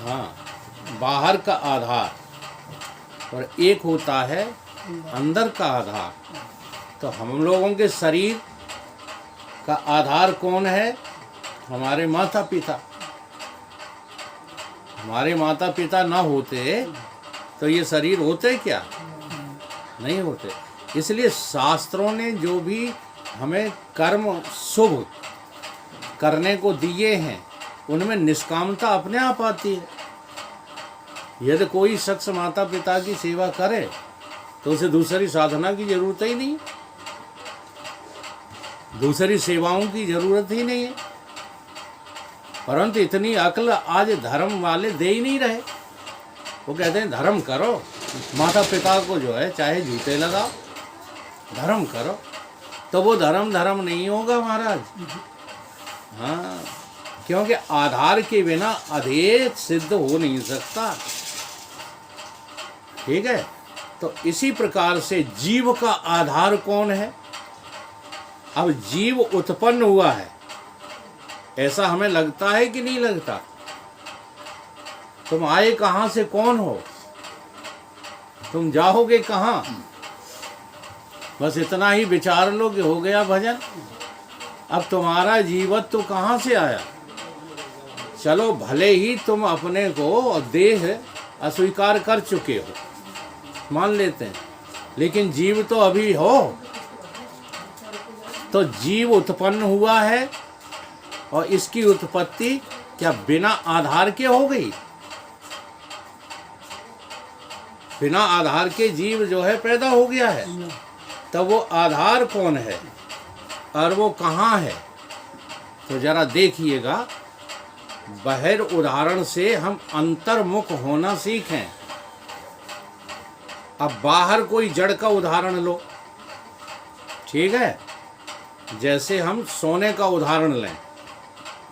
हाँ, बाहर का आधार और एक होता है अंदर का आधार। तो हम लोगों के शरीर का आधार कौन है? हमारे माता पिता। हमारे माता पिता ना होते तो ये शरीर होते क्या? नहीं होते। इसलिए शास्त्रों ने जो भी हमें कर्म शुभ करने को दिए हैं उनमें निष्कामता अपने आप आती है। यदि कोई शख्स माता पिता की सेवा करे तो उसे दूसरी साधना की जरूरत ही नहीं, दूसरी सेवाओं की जरूरत ही नहीं है। परंतु इतनी अक्ल आज धर्म वाले दे ही नहीं रहे। वो कहते हैं धर्म करो, माता पिता को जो है चाहे जूते लगाओ, धर्म करो। तो वो धर्म नहीं होगा महाराज। हाँ, क्योंकि आधार के बिना अधेय सिद्ध हो नहीं सकता। ठीक है। तो इसी प्रकार से जीव का आधार कौन है? अब जीव उत्पन्न हुआ है ऐसा हमें लगता है कि नहीं लगता? तुम आए कहां से, कौन हो, तुम जाओगे कहां? बस इतना ही विचार लो कि हो गया भजन। अब तुम्हारा जीवत्व कहां से आया? चलो भले ही तुम अपने को देह अस्वीकार कर चुके हो, मान लेते हैं, लेकिन जीव तो अभी हो। तो जीव उत्पन्न हुआ है और इसकी उत्पत्ति क्या बिना आधार के हो गई? बिना आधार के जीव जो है पैदा हो गया है। तब वो आधार कौन है और वो कहाँ है? तो जरा देखिएगा, बहिर उदाहरण से हम अंतर्मुख होना सीखें। अब बाहर कोई जड़ का उदाहरण लो, ठीक है। जैसे हम सोने का उदाहरण लें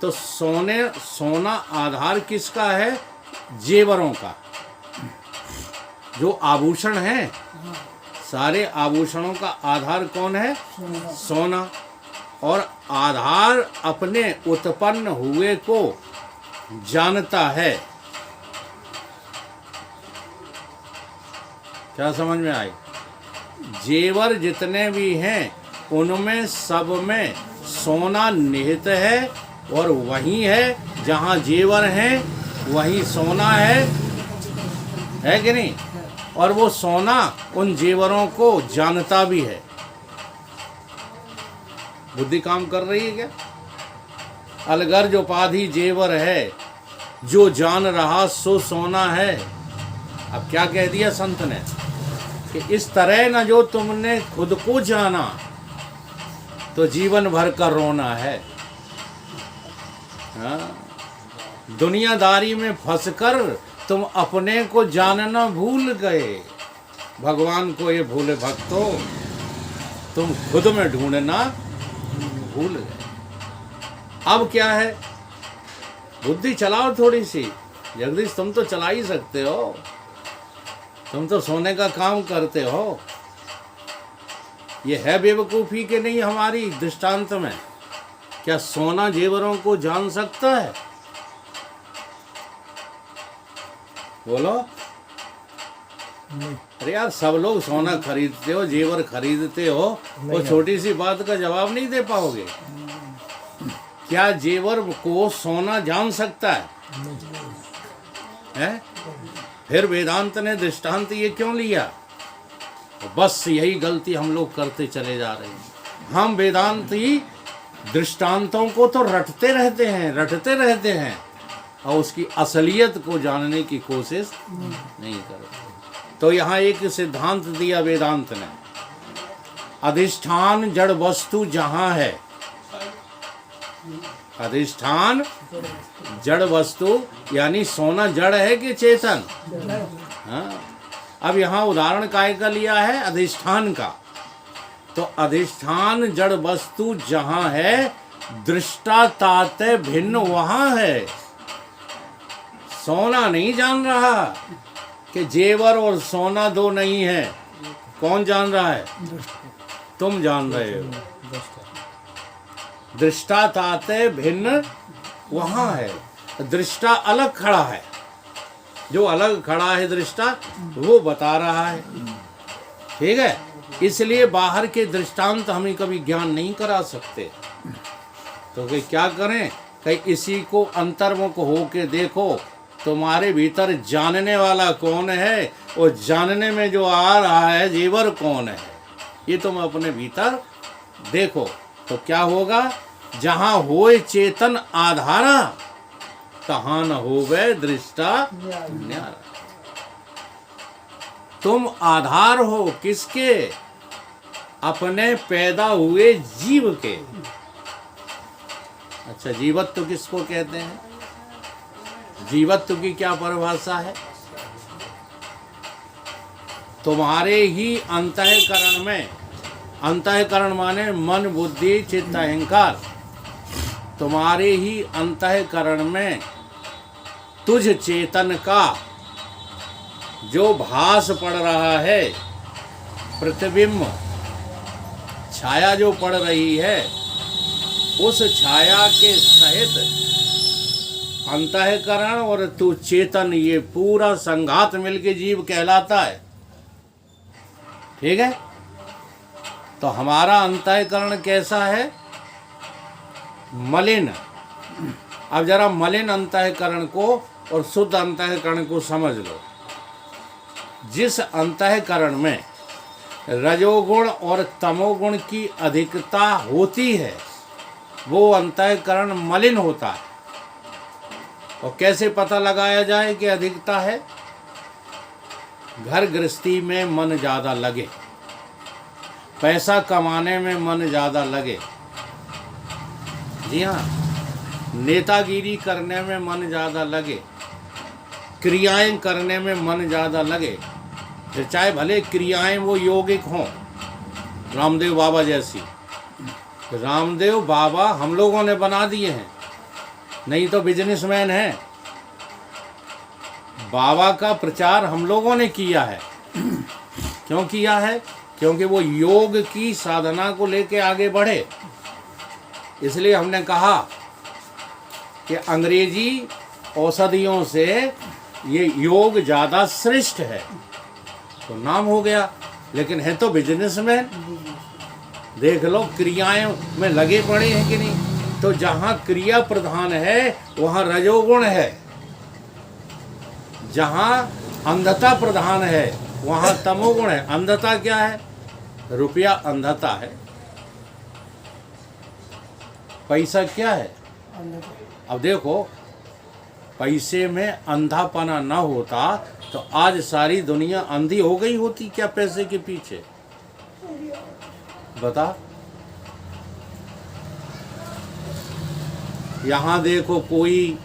तो सोना आधार किसका है? जेवरों का। जो आभूषण है, सारे आभूषणों का आधार कौन है? सोना। और आधार अपने उत्पन्न हुए को जानता है। क्या समझ में आई? जेवर जितने भी हैं उनमें सब में सोना निहित है और वही है जहाँ जेवर हैं वही सोना है कि नहीं? और वो सोना उन जेवरों को जानता भी है। बुद्धि काम कर रही है क्या? अलगर्ज उपाधि जेवर है, जो जान रहा सो सोना है। अब क्या कह दिया संत ने कि इस तरह न जो तुमने खुद को जाना तो जीवन भर का रोना है। हाँ? दुनियादारी में फंसकर तुम अपने को जानना भूल गए। भगवान को ये भूले भक्तों, तुम खुद में ढूंढना भूल गए। अब क्या है? बुद्धि चलाओ थोड़ी सी। जगदीश तुम तो चला ही सकते हो, तुम तो सोने का काम करते हो। ये है बेवकूफ़ी के नहीं हमारी दृष्टांत में? क्या सोना जेवरों को जान सकता है? बोलो। अरे यार, सब लोग सोना खरीदते हो, जेवर खरीदते हो, वो छोटी सी बात का जवाब नहीं दे पाओगे? क्या जेवर को सोना जान सकता है? हैं? फिर वेदांत ने दृष्टांत ये क्यों लिया? बस यही गलती हम लोग करते चले जा रहे हैं। हम वेदांती दृष्टांतों को तो रटते रहते हैं और उसकी असलियत को जानने की कोशिश नहीं करते। तो यहाँ एक सिद्धांत दिया वेदांत ने, अधिष्ठान जड़ वस्तु जहाँ है, अधिष्ठान जड़ वस्तु यानी सोना जड़ है कि चेतन? हाँ। अब यहाँ उदाहरण काय का लिया है? अधिष्ठान का। तो अधिष्ठान जड़ वस्तु जहाँ है, दृष्टा ताते भिन्न वहाँ है। सोना नहीं जान रहा कि जेवर और सोना दो नहीं है। कौन जान रहा है? तुम जान रहे हो। दृष्टा ताते भिन्न वहाँ है। दृष्टा अलग खड़ा है जो अलग खड़ा है दृष्टा वो बता रहा है। ठीक है, इसलिए बाहर के दृष्टांत हमें कभी ज्ञान नहीं करा सकते। तो कि क्या करें, कहीं इसी को अंतर्मुख होके देखो, तुम्हारे भीतर जानने वाला कौन है और जानने में जो आ रहा है जेवर कौन है, ये तुम अपने भीतर देखो। तो क्या होगा, जहाँ होए चेतन आधारा तहाँ न होवे दृष्टा न्यारा। तुम आधार हो किसके, अपने पैदा हुए जीव के। अच्छा, जीवत्व किसको कहते हैं, जीवत्व की क्या परिभाषा है? तुम्हारे ही अंतःकरण में, अंतःकरण माने मन बुद्धि चित्त अहंकार, तुम्हारे ही अंतःकरण में तुझ चेतन का जो भास पड़ रहा है, प्रतिबिंब छाया जो पड़ रही है, उस छाया के सहित अंतःकरण और तू चेतन, ये पूरा संघात मिलके जीव कहलाता है। ठीक है, तो हमारा अंतःकरण कैसा है, मलिन। अब जरा मलिन अंतःकरण को और शुद्ध अंतःकरण को समझ लो। जिस अंतःकरण में रजोगुण और तमोगुण की अधिकता होती है वो अंतःकरण मलिन होता है। और कैसे पता लगाया जाए कि अधिकता है? घर गृहस्थी में मन ज़्यादा लगे, पैसा कमाने में मन ज़्यादा लगे, जी हाँ, नेतागिरी करने में मन ज़्यादा लगे, क्रियाएं करने में मन ज़्यादा लगे, तो चाहे भले क्रियाएं वो योगिक हों, रामदेव बाबा जैसी। रामदेव बाबा हम लोगों ने बना दिए हैं, नहीं तो बिजनेसमैन हैं। बाबा का प्रचार हम लोगों ने किया है। क्यों किया है? क्योंकि वो योग की साधना को लेके आगे बढ़े। इसलिए हमने कहा कि अंग्रेजी औषधियों से ये योग ज़्यादा श्रेष्ठ है, तो नाम हो गया। लेकिन है तो बिजनेसमैन। देख लो क्रियाएं में लगे पड़े हैं कि नहीं। तो जहाँ क्रिया प्रधान है वहाँ रजोगुण है, जहाँ अंधता प्रधान है वहाँ तमोगुण है। अंधता क्या है? रुपया अंधता है। पैसा क्या है? अब देखो, पैसे में अंधापना ना होता तो आज सारी दुनिया अंधी हो गई होती क्या पैसे के पीछे? बता। यहाँ देखो कोई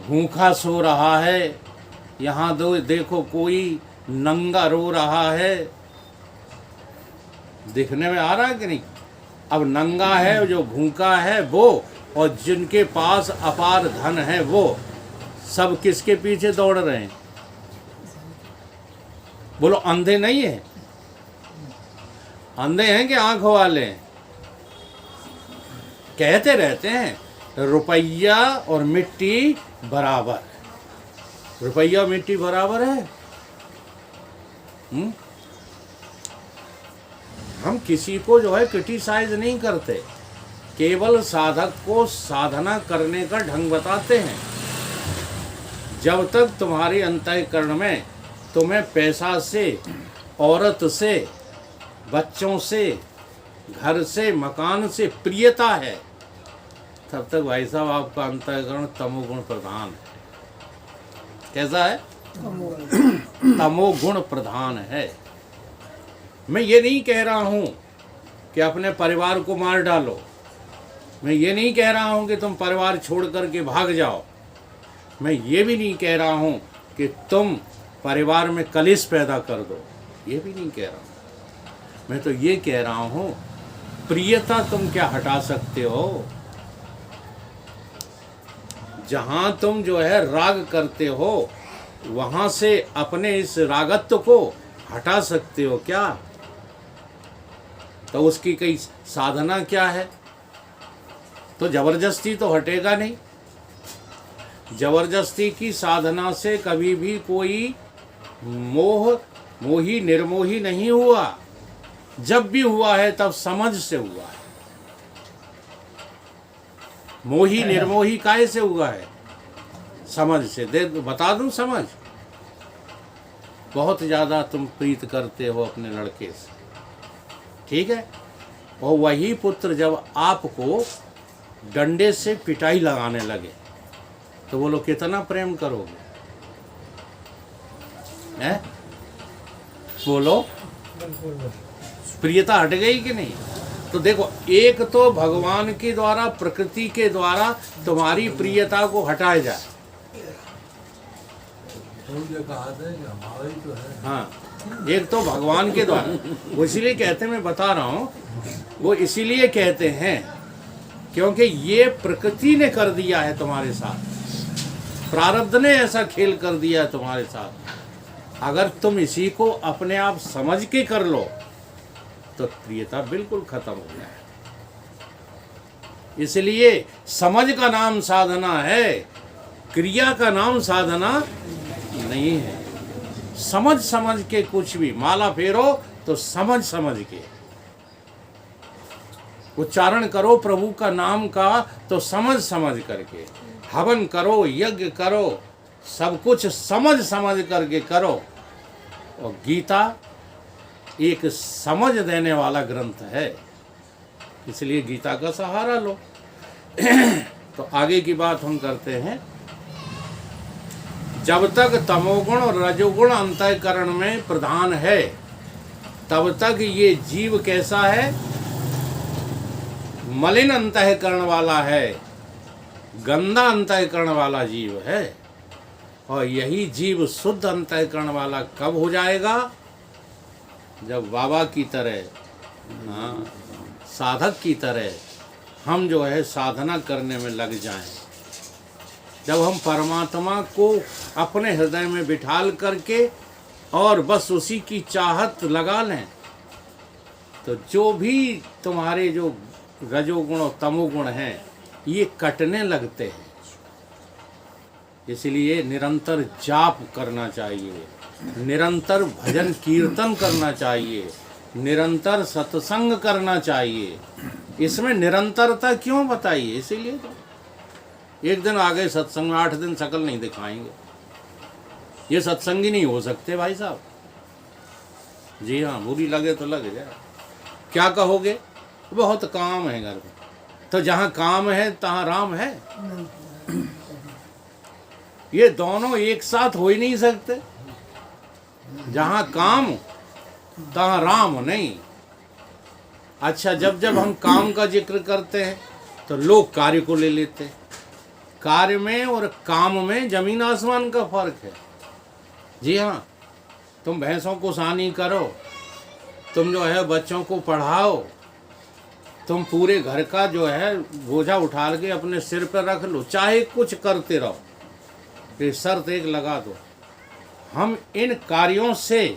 भूखा सो रहा है, यहाँ देखो कोई नंगा रो रहा है। दिखने में आ रहा है कि नहीं? अब नंगा है जो भूखा है वो, और जिनके पास अपार धन है वो सब किसके पीछे दौड़ रहे हैं? बोलो, अंधे नहीं है? अंधे हैं कि आंखों वाले हैं? कहते रहते हैं रुपया और मिट्टी बराबर। रुपया मिट्टी बराबर है? हम किसी को जो है क्रिटिसाइज नहीं करते, केवल साधक को साधना करने का ढंग बताते हैं। जब तक तुम्हारे अंतःकरण में तुम्हें पैसा से, औरत से, बच्चों से, घर से, मकान से प्रियता है, तब तक भाई साहब आपका अंतःकरण तमोगुण प्रधान है। कैसा है? तमोगुण प्रधान है। मैं ये नहीं कह रहा हूँ कि अपने परिवार को मार डालो, मैं ये नहीं कह रहा हूँ कि तुम परिवार छोड़ करके भाग जाओ, मैं ये भी नहीं कह रहा हूँ कि तुम परिवार में कलेश पैदा कर दो, ये भी नहीं कह रहा हूँ। मैं तो ये कह रहा हूँ प्रियता तुम क्या हटा सकते हो? जहाँ तुम जो है राग करते हो वहाँ से अपने इस रागत्व को हटा सकते हो क्या? तो उसकी कई साधना क्या है? तो जबरदस्ती तो हटेगा नहीं। जबरदस्ती की साधना से कभी भी कोई मोही निर्मोही नहीं हुआ। जब भी हुआ है तब समझ से हुआ है। मोही निर्मोही काहे से हुआ है? समझ से। दे बता दूं समझ। बहुत ज़्यादा तुम प्रीत करते हो अपने लड़के से, ठीक है, और वही पुत्र जब आपको डंडे से पिटाई लगाने लगे तो बोलो कितना प्रेम करोगे? हैं? बोलो, प्रियता हट गई कि नहीं? तो देखो, एक तो भगवान के द्वारा, प्रकृति के द्वारा तुम्हारी प्रियता को हटाया जाए। हाँ, एक तो भगवान के द्वारा, वो इसीलिए कहते हैं, मैं बता रहा हूँ, वो इसीलिए कहते हैं क्योंकि ये प्रकृति ने कर दिया है तुम्हारे साथ, प्रारब्ध ने ऐसा खेल कर दिया है तुम्हारे साथ। अगर तुम इसी को अपने आप समझ के कर लो तो प्रियता बिल्कुल खत्म हो जाए। इसलिए समझ का नाम साधना है, क्रिया का नाम साधना नहीं है। समझ समझ के कुछ भी, माला फेरो तो समझ समझ के, उच्चारण करो प्रभु का नाम का तो समझ समझ करके, हवन करो, यज्ञ करो, सब कुछ समझ समझ करके करो। और गीता एक समझ देने वाला ग्रंथ है, इसलिए गीता का सहारा लो। तो आगे की बात हम करते हैं। जब तक तमोगुण और रजोगुण अंतःकरण में प्रधान है तब तक ये जीव कैसा है? मलिन अंतःकरण वाला है, गंदा अंतःकरण वाला जीव है। और यही जीव शुद्ध अंतःकरण वाला कब हो जाएगा? जब बाबा की तरह, हाँ, साधक की तरह हम जो है साधना करने में लग जाएं। जब हम परमात्मा को अपने हृदय में बिठाल करके और बस उसी की चाहत लगा लें तो जो भी तुम्हारे जो रजोगुण और तमोगुण हैं ये कटने लगते हैं। इसलिए निरंतर जाप करना चाहिए, निरंतर भजन कीर्तन करना चाहिए, निरंतर सत्संग करना चाहिए। इसमें निरंतरता क्यों बताइए? इसीलिए तो एक दिन आ गए सत्संग में, 8 दिन शकल नहीं दिखाएंगे, ये सत्संगी नहीं हो सकते भाई साहब। जी हाँ, बुरी लगे तो लग जाए, क्या कहोगे? बहुत काम है घर में। तो जहाँ काम है तहाँ राम है? ये दोनों एक साथ हो ही नहीं सकते। जहाँ काम तहाँ राम नहीं। अच्छा, जब जब हम काम का जिक्र करते हैं तो लोग कार्य को ले लेते हैं। कार्य में और काम में जमीन आसमान का फर्क है। जी हाँ, तुम भैंसों को सानी करो, तुम जो है बच्चों को पढ़ाओ, तुम पूरे घर का जो है बोझा उठा के अपने सिर पर रख लो, चाहे कुछ करते रहो, फिर शर्त एक लगा दो, हम इन कार्यों से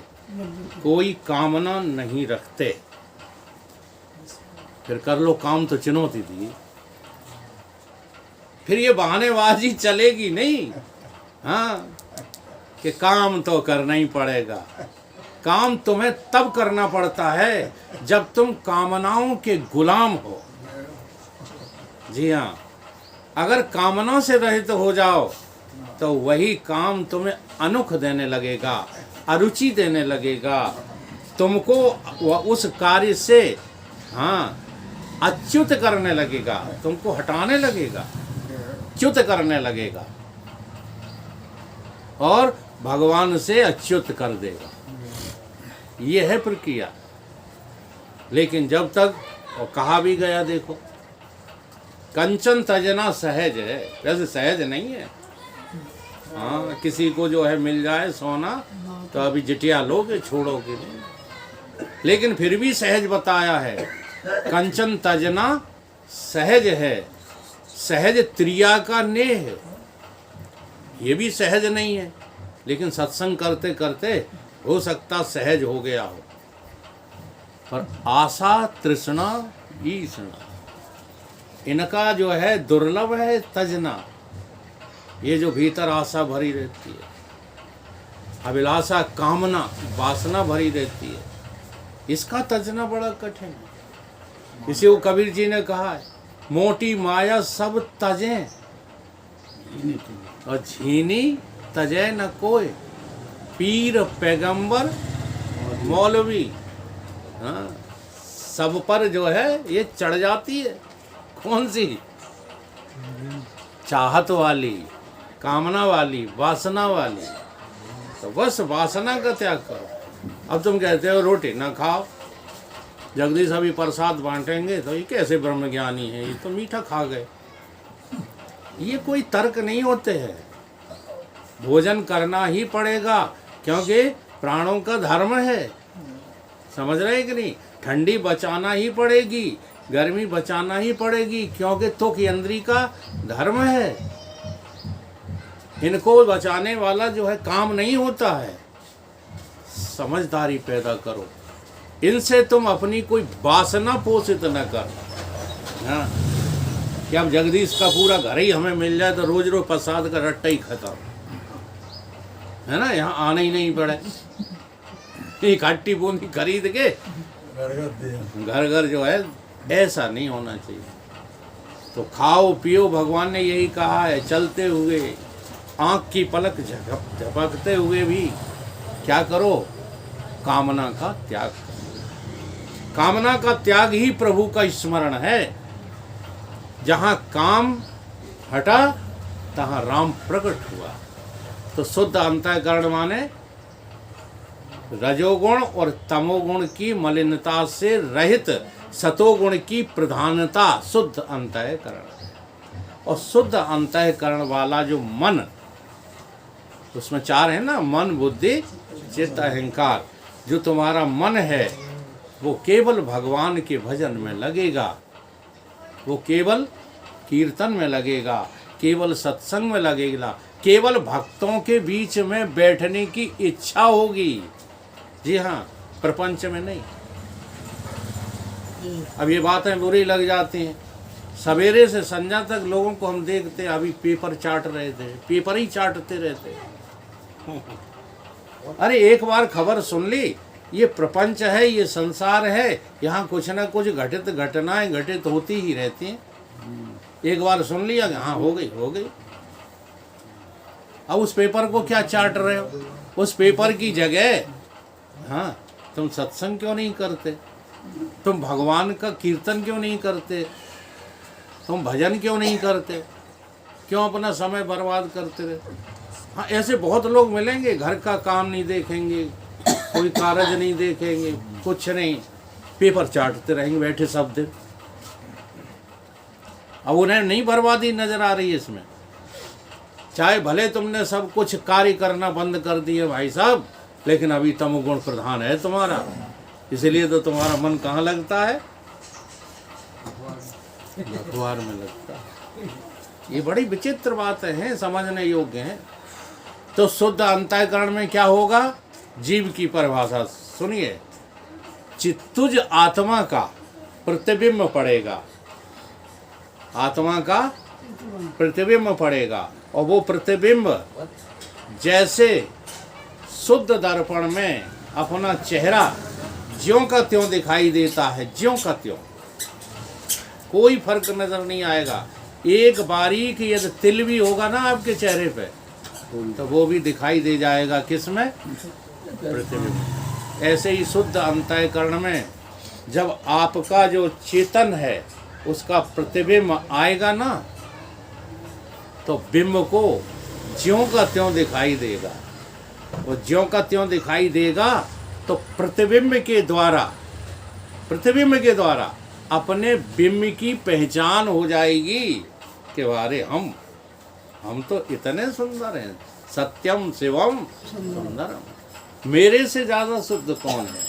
कोई कामना नहीं रखते। फिर कर लो काम तो चुनौती दी, फिर ये बहानेबाजी चलेगी नहीं। हाँ, कि काम तो करना ही पड़ेगा। काम तुम्हें तब करना पड़ता है जब तुम कामनाओं के गुलाम हो। जी हाँ, अगर कामना से रहित हो जाओ तो वही काम तुम्हें अनुख देने लगेगा, अरुचि देने लगेगा, तुमको उस कार्य से, हाँ, अच्युत करने लगेगा, तुमको हटाने लगेगा, च्युत करने लगेगा और भगवान से अच्युत कर देगा। ये है प्रक्रिया। लेकिन जब तक, और कहा भी गया, देखो, कंचन तजना सहज है, वैसे सहज नहीं है। हाँ, किसी को जो है मिल जाए सोना तो अभी जिटिया लोगे, छोड़ोगे नहीं। लेकिन फिर भी सहज बताया है। कंचन तजना सहज है, सहज त्रिया का नेह है। ये भी सहज नहीं है, लेकिन सत्संग करते करते हो सकता सहज हो गया हो। पर आशा तृष्णा ईष्णा, इनका जो है दुर्लभ है तजना। ये जो भीतर आशा भरी रहती है, अभिलाषा, कामना, वासना भरी रहती है, इसका तजना बड़ा कठिन है। इसी को कबीर जी ने कहा है, मोटी माया सब तजें और झीनी तजय न कोई, पीर पैगंबर मौलवी, हाँ, सब पर जो है ये चढ़ जाती है। कौन सी? चाहत वाली, कामना वाली, वासना वाली। तो बस वासना का त्याग करो। अब तुम कहते हो रोटी ना खाओ, जगदीश अभी प्रसाद बांटेंगे, तो ये कैसे ब्रह्मज्ञानी है, ये तो मीठा खा गए। ये कोई तर्क नहीं होते हैं। भोजन करना ही पड़ेगा, क्योंकि प्राणों का धर्म है। समझ रहे कि नहीं? ठंडी बचाना ही पड़ेगी, गर्मी बचाना ही पड़ेगी, क्योंकि त्वक इंद्री का धर्म है। इनको बचाने वाला जो है काम नहीं होता है। समझदारी पैदा करो, इनसे तुम अपनी कोई वासना पोषित न कर। हाँ, कि अब जगदीश का पूरा घर ही हमें मिल जाए तो रोज रोज प्रसाद का रट्टा ही खत्म है ना, यहाँ आना ही नहीं पड़े। खट्टी बूंदी खरीद के घर घर जो है, ऐसा नहीं होना चाहिए। तो खाओ पियो, भगवान ने यही कहा है। चलते हुए, आँख की पलक झपकते हुए भी क्या करो? कामना का त्याग करो। कामना का त्याग ही प्रभु का स्मरण है। जहाँ काम हटा तहाँ राम प्रकट हुआ। तो शुद्ध अंतःकरण माने रजोगुण और तमोगुण की मलिनता से रहित सतोगुण की प्रधानता शुद्ध अंतःकरण। और शुद्ध अंतःकरण वाला जो मन, उसमें चार है ना, मन, बुद्धि, चित्त, अहंकार। जो तुम्हारा मन है वो केवल भगवान के भजन में लगेगा, वो केवल कीर्तन में लगेगा, केवल सत्संग में लगेगा, केवल भक्तों के बीच में बैठने की इच्छा होगी। जी हाँ, प्रपंच में नहीं। अब ये बातें बुरी लग जाती हैं। सवेरे से संध्या तक लोगों को हम देखते, अभी पेपर चाट रहे थे, पेपर ही चाटते रहते। अरे एक बार खबर सुन ली, ये प्रपंच है, ये संसार है, यहाँ कुछ ना कुछ घटित घटनाएं घटित होती ही रहती हैं। एक बार सुन लिया, हाँ हो गई हो गई। अब उस पेपर को क्या चाट रहे हो? उस पेपर की जगह हाँ, तुम सत्संग क्यों नहीं करते? तुम भगवान का कीर्तन क्यों नहीं करते? तुम भजन क्यों नहीं करते? क्यों अपना समय बर्बाद करते रहे? हाँ, ऐसे बहुत लोग मिलेंगे, घर का काम नहीं देखेंगे, कोई कारज नहीं देखेंगे, कुछ नहीं, पेपर चाटते रहेंगे बैठे सब दिन। अब उन्हें नहीं बर्बादी नजर आ रही है इसमें। चाहे भले तुमने सब कुछ कार्य करना बंद कर दिए भाई साहब, लेकिन अभी तमोगुण प्रधान है तुम्हारा, इसलिए तो तुम्हारा मन कहाँ लगता है? अखबार में लगता है। ये बड़ी विचित्र बातें हैं, समझने योग्य हैं। तो शुद्ध अंतःकरण में क्या होगा? जीव की परिभाषा सुनिए, चित्तुज आत्मा का प्रतिबिंब पड़ेगा, आत्मा का प्रतिबिंब पड़ेगा। और वो प्रतिबिंब जैसे शुद्ध दर्पण में अपना चेहरा ज्यों का त्यों दिखाई देता है, ज्यों का त्यों, कोई फर्क नजर नहीं आएगा। एक बारीक यदि तिल भी होगा ना आपके चेहरे पे, तो वो भी दिखाई दे जाएगा किसमें? प्रतिबिंब। ऐसे ही शुद्ध अंतःकरण में जब आपका जो चेतन है उसका प्रतिबिंब आएगा ना, तो बिंब को ज्यों का त्यों दिखाई देगा। वो ज्यों का त्यों दिखाई देगा तो प्रतिबिंब के द्वारा अपने बिंब की पहचान हो जाएगी कि वारे हम तो इतने सुंदर हैं, सत्यम शिवम सुंदरम, मेरे से ज़्यादा शुद्ध कौन है?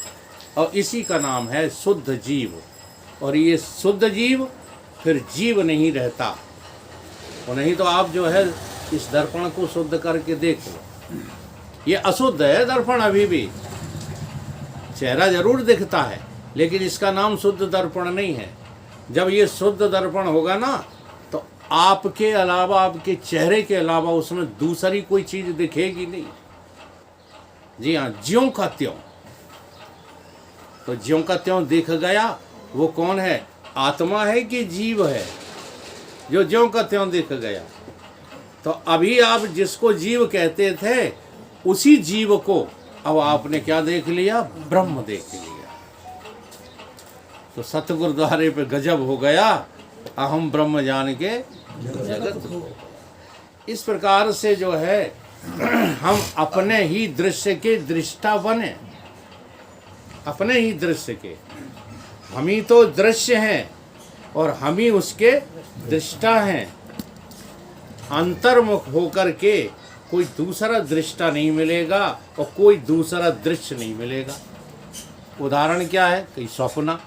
और इसी का नाम है शुद्ध जीव। और ये शुद्ध जीव फिर जीव नहीं रहता। और नहीं तो आप जो है इस दर्पण को शुद्ध करके देख लो, ये अशुद्ध है दर्पण। अभी भी चेहरा जरूर दिखता है, लेकिन इसका नाम शुद्ध दर्पण नहीं है। जब ये शुद्ध दर्पण होगा ना, तो आपके अलावा, आपके चेहरे के अलावा उसमें दूसरी कोई चीज दिखेगी नहीं। जी हाँ, ज्यों का त्यों। तो ज्यों का त्यों दिख गया, वो कौन है? आत्मा है कि जीव है? जो ज्यों का त्यों दिख गया। तो अभी आप जिसको जीव कहते थे, उसी जीव को अब आपने क्या देख लिया? ब्रह्म देख लिया। तो सतगुरुद्वारे पे गजब हो गया, अहम ब्रह्म जान के जगत हो। इस प्रकार से जो है हम अपने ही दृश्य के दृष्टा बने, अपने ही दृश्य के। हम ही तो दृश्य हैं और हम ही उसके दृष्टा हैं। अंतर्मुख होकर के कोई दूसरा दृष्टा नहीं मिलेगा और कोई दूसरा दृश्य नहीं मिलेगा। उदाहरण क्या है? कई सपना,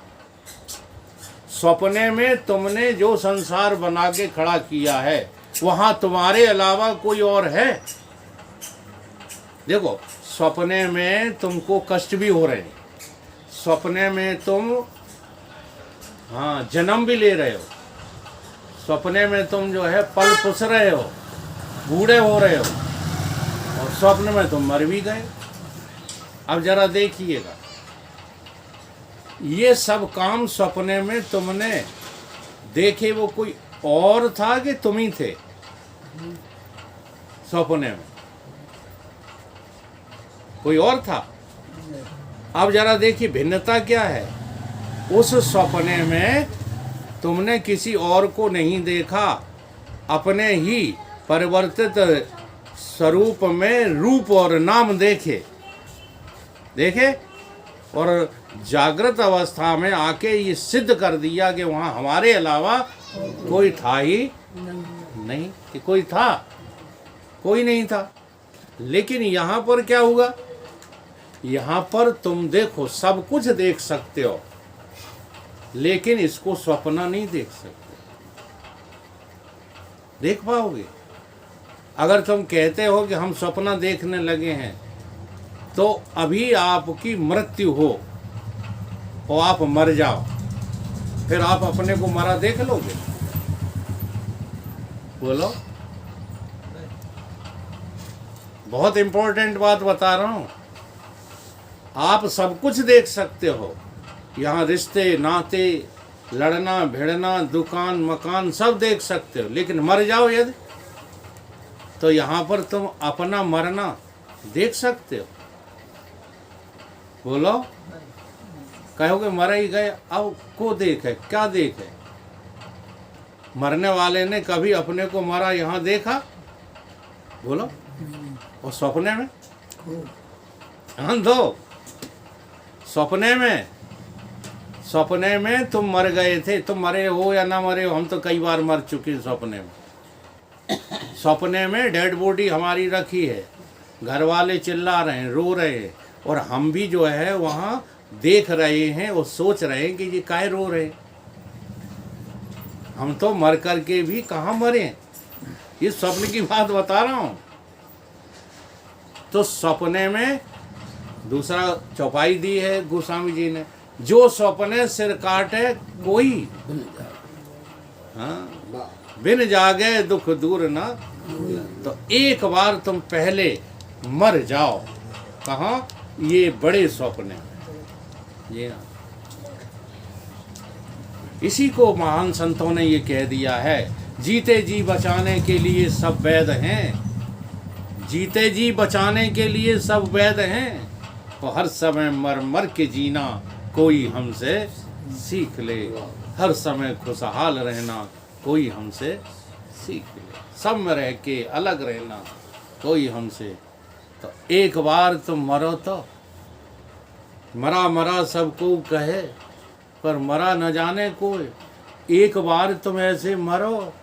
सपने में तुमने जो संसार बना के खड़ा किया है, वहां तुम्हारे अलावा कोई और है? देखो, सपने में तुमको कष्ट भी हो रहे हैं, सपने में तुम जन्म भी ले रहे हो, सपने में तुम जो है पल पुस रहे हो, बूढ़े हो रहे हो, और स्वप्न में तुम मर भी गए। अब जरा देखिएगा, ये सब काम सपने में तुमने देखे, वो कोई और था कि तुम ही थे? सपने में कोई और था? अब जरा देखिए भिन्नता क्या है। उस सपने में तुमने किसी और को नहीं देखा, अपने ही परिवर्तित स्वरूप में रूप और नाम देखे, और जागृत अवस्था में आके ये सिद्ध कर दिया कि वहाँ हमारे अलावा कोई था ही नहीं, कि कोई था, कोई नहीं था। लेकिन यहाँ पर क्या हुआ? यहाँ पर तुम देखो, सब कुछ देख सकते हो, लेकिन इसको स्वप्न नहीं देख सकते। देख पाओगे? अगर तुम कहते हो कि हम सपना देखने लगे हैं, तो अभी आपकी मृत्यु हो और आप मर जाओ, फिर आप अपने को मरा देख लोगे? बोलो। बहुत इंपॉर्टेंट बात बता रहा हूं। आप सब कुछ देख सकते हो, यहाँ रिश्ते नाते, लड़ना भिड़ना, दुकान मकान सब देख सकते हो, लेकिन मर जाओ यदि, तो यहाँ पर तुम अपना मरना देख सकते हो? बोलो। कहोगे मर ही गए, अब को देखे, क्या देखे? मरने वाले ने कभी अपने को मरा यहाँ देखा? बोलो। और सपने में? अंधो, सपने में तुम मर गए थे। तुम मरे हो या ना मरे हो, हम तो कई बार मर चुके हैं सपने में। सपने में डेड बॉडी हमारी रखी है, घर वाले चिल्ला रहे हैं, रो रहे हैं, और हम भी जो है वहाँ देख रहे हैं और सोच रहे हैं कि ये काहे रो रहे हैं। हम तो मर करके भी कहाँ मरे? ये स्वप्न की बात बता रहा हूँ। तो सपने में दूसरा चौपाई दी है गोस्वामी जी ने, जो सपने सिर काटे कोई, बिन जागे दुख दूर ना। तो एक बार तुम पहले मर जाओ। कहाँ? ये बड़े सपने में। ये इसी को महान संतों ने ये कह दिया है, जीते जी बचाने के लिए सब वैद हैं, जीते जी बचाने के लिए सब वैद हैं, तो हर समय मर मर के जीना कोई हमसे सीख ले, हर समय खुशहाल रहना कोई हमसे सीख ले, सब में रह के अलग रहना कोई हमसे। तो एक बार तुम मरो तो मरा मरा सबको कहे, पर मरा न जाने कोई। एक बार तुम ऐसे मरो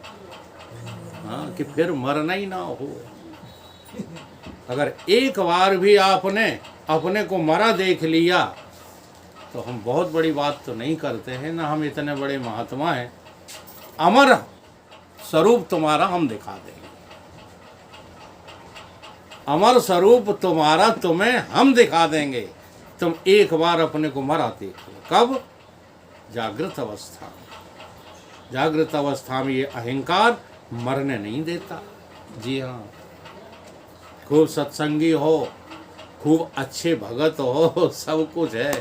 कि फिर मरना ही ना हो। अगर एक बार भी आपने अपने को मरा देख लिया, तो हम बहुत बड़ी बात तो नहीं करते हैं ना, हम इतने बड़े महात्मा हैं। अमर स्वरूप तुम्हारा हम दिखा देंगे, अमर स्वरूप तुम्हारा तुम्हें हम दिखा देंगे। तुम एक बार अपने को मरा देख लो। कब? जागृत अवस्था। जागृत अवस्था में ये अहंकार मरने नहीं देता। जी हाँ, खूब सत्संगी हो, खूब अच्छे भगत हो, सब कुछ है,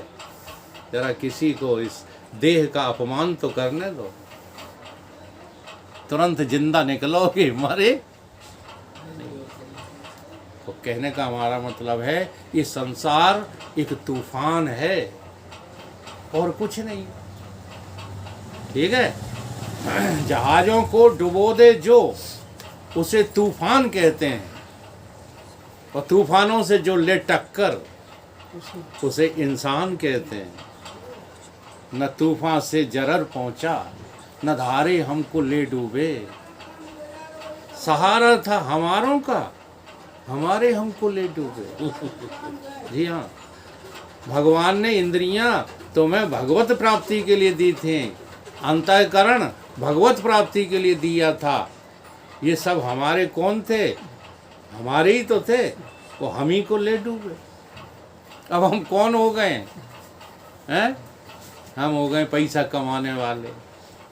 जरा किसी को इस देह का अपमान तो करने दो, तुरंत जिंदा निकलोगे, मरे। तो कहने का हमारा मतलब है ये संसार एक तूफान है और कुछ नहीं। ठीक है, जहाजों को डुबो दे जो, उसे तूफान कहते हैं, और तूफानों से जो ले टक्कर, उसे इंसान कहते हैं। न तूफान से जरर पहुंचा, न धारे हमको ले डूबे, सहारा था हमारों का, हमारे हमको ले डूबे। जी हाँ, भगवान ने इंद्रियां तुम्हें भगवत प्राप्ति के लिए दी थी, अंतःकरण भगवत प्राप्ति के लिए दिया था। ये सब हमारे कौन थे? हमारे ही तो थे, वो हम ही को ले डूबे। अब हम कौन हो गए हैं? हम हो गए पैसा कमाने वाले,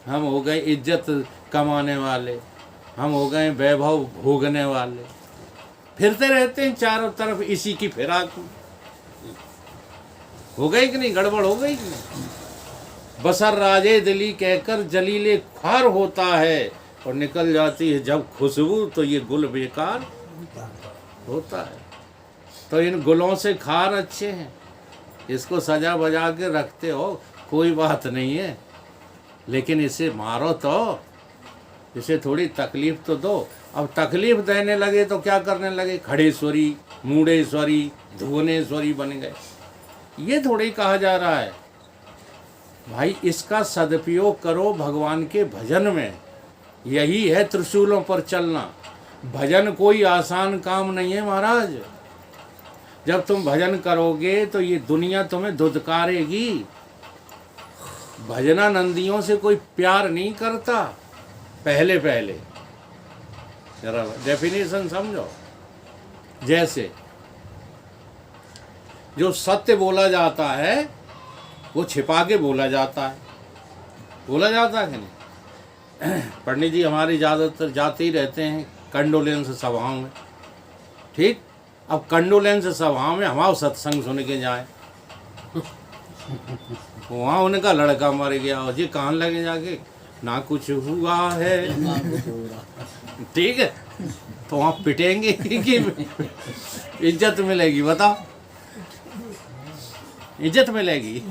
हम हो गए इज्जत कमाने वाले, हम हो गए वैभव भोगने वाले, फिरते रहते हैं चारों तरफ इसी की फिराक में। हो गई कि नहीं, गड़बड़ हो गई कि नहीं? बसर राजे दिली कहकर जलीले ख्वार होता है, और निकल जाती है जब खुशबू तो ये गुल बेकार होता है। तो इन गुलों से खार अच्छे हैं, इसको सजा बजा के रखते हो, कोई बात नहीं है, लेकिन इसे मारो तो, इसे थोड़ी तकलीफ तो दो। अब तकलीफ देने लगे तो क्या करने लगे? खड़ेश्वरी, मूढ़ेश्वरी, धुवनेश्वरी बन गए। ये थोड़ी कहा जा रहा है भाई, इसका सदुपयोग करो भगवान के भजन में। यही है त्रिशूलों पर चलना। भजन कोई आसान काम नहीं है महाराज। जब तुम भजन करोगे तो ये दुनिया तुम्हें धुतकारेगी। भजनानंदियों से कोई प्यार नहीं करता। पहले पहले जरा डेफिनेशन समझो। जैसे जो सत्य बोला जाता है वो छिपा के बोला जाता है। बोला जाता है कि नहीं? पंडित जी हमारे ज़्यादातर जाते ही रहते हैं कंडोलेंस सभाओं में। ठीक, अब कंडोलेंस सभाओं में हमारा सत्संग सुन के जाए, वहाँ उनका लड़का मर गया, और जी कान लगे जाके ना कुछ हुआ है। ठीक है, तो वहाँ पिटेंगे कि इज्जत मिलेगी? बताओ, इज्जत मिलेगी?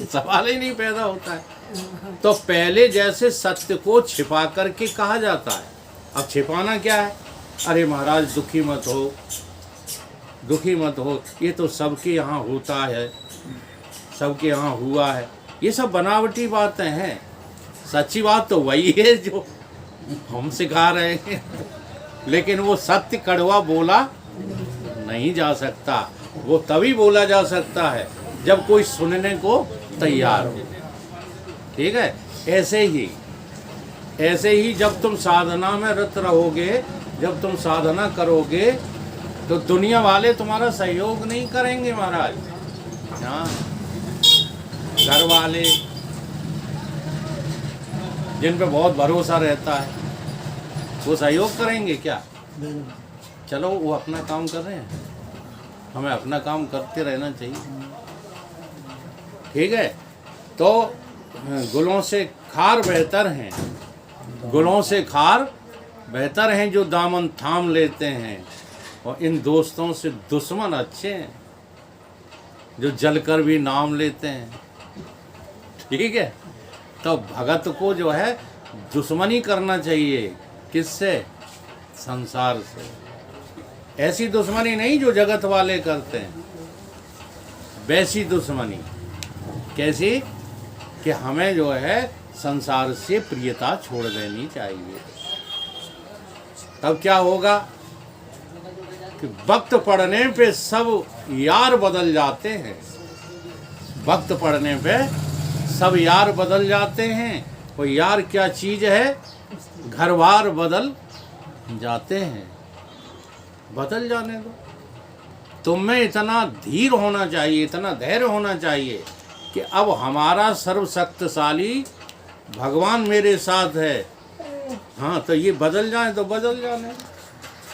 सवाल ही नहीं पैदा होता है। तो पहले जैसे सत्य को छिपा करके कहा जाता है, अब छिपाना क्या है? अरे महाराज दुखी मत हो, दुखी मत हो, ये तो सबके यहाँ होता है, सबके यहाँ हुआ है। ये सब बनावटी बातें हैं। सच्ची बात तो वही है जो हम सिखा रहे हैं। लेकिन वो सत्य कड़वा बोला नहीं जा सकता। वो तभी बोला जा सकता है जब कोई सुनने को तैयार हो। ठीक है, ऐसे ही जब तुम साधना में रत रहोगे, जब तुम साधना करोगे, तो दुनिया वाले तुम्हारा सहयोग नहीं करेंगे महाराज। हाँ, घर वाले जिन पे बहुत भरोसा रहता है वो सहयोग करेंगे क्या? चलो वो अपना काम कर रहे हैं, हमें अपना काम करते रहना चाहिए। ठीक है, तो गुलों से खार बेहतर हैं, गुलों से खार बेहतर हैं जो दामन थाम लेते हैं, और इन दोस्तों से दुश्मन अच्छे हैं जो जलकर भी नाम लेते हैं। ठीक है, तो भगत को जो है दुश्मनी करना चाहिए। किससे? संसार से। ऐसी दुश्मनी नहीं जो जगत वाले करते हैं, वैसी दुश्मनी। कैसी? कि हमें जो है संसार से प्रियता छोड़ देनी चाहिए। तब क्या होगा कि वक्त पड़ने पे सब यार बदल जाते हैं। वक्त पड़ने पे सब यार बदल जाते हैं। और यार क्या चीज़ है? घर बार बदल जाते हैं। बदल जाने दो। तुम में इतना धीर होना चाहिए, इतना धैर्य होना चाहिए कि अब हमारा सर्वशक्तिशाली भगवान मेरे साथ है। हाँ, तो ये बदल जाए तो बदल जाने।